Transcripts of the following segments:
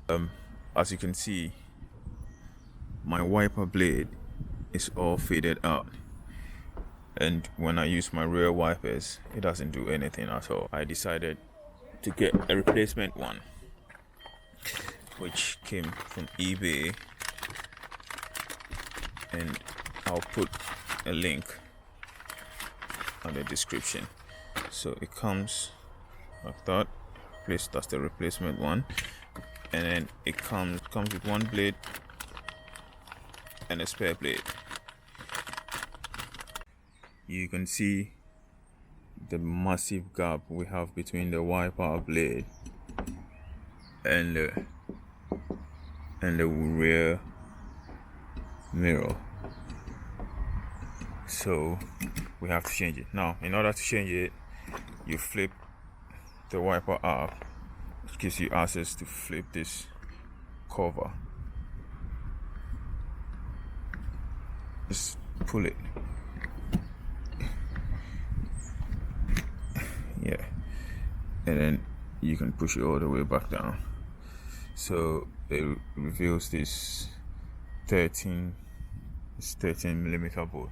As you can see, my wiper blade is all faded out, and when I use my rear wipers, it doesn't do anything at all. I decided to get a replacement one, which came from eBay, and I'll put a link on the description. So it comes like that. That's the replacement one, and then it comes with one blade and a spare blade. You can see the massive gap we have between the wiper blade and the rear mirror, so we have to change it. Now, in order to change it, you flip the wiper up. It gives you access to flip this cover. Just pull it. Yeah, and then you can push it all the way back down, so it reveals this 13 millimeter bolt.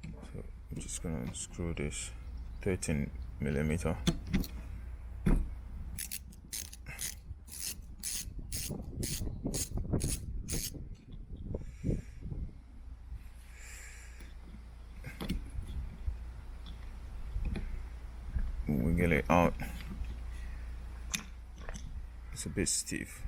So I'm just gonna screw this 13 millimeter. Wiggle it out. It's a bit stiff.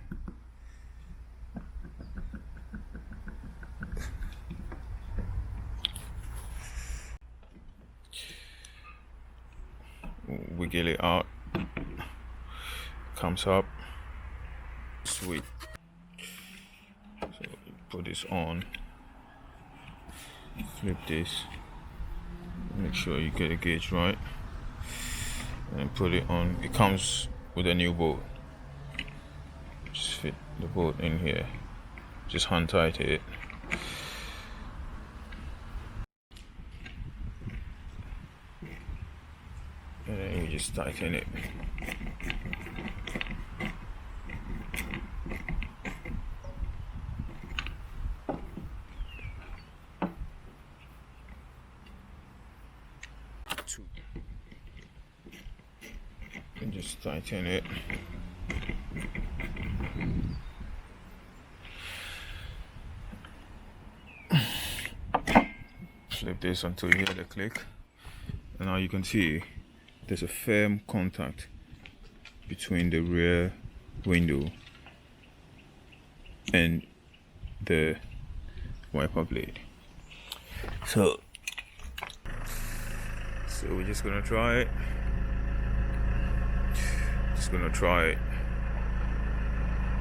Wiggle it out. Comes up. Sweet. So put this on. Flip this. Make sure you get the gauge right. And put it on. It comes with a new bolt. Just fit the bolt in here. Just hand tight it. And then you just tighten it. And just tighten it. Flip this until you hear the click, and now you can see there's a firm contact between the rear window and the wiper blade. So we're just gonna try it.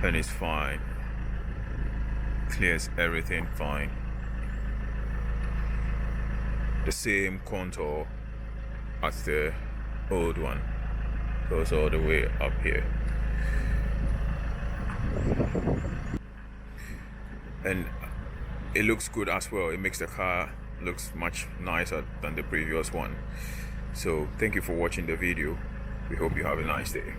And it's fine. Clears everything fine. The same contour as the old one goes all the way up here, and it looks good as well. It makes the car looks much nicer than the previous one. So thank you for watching the video. We hope you have a nice day.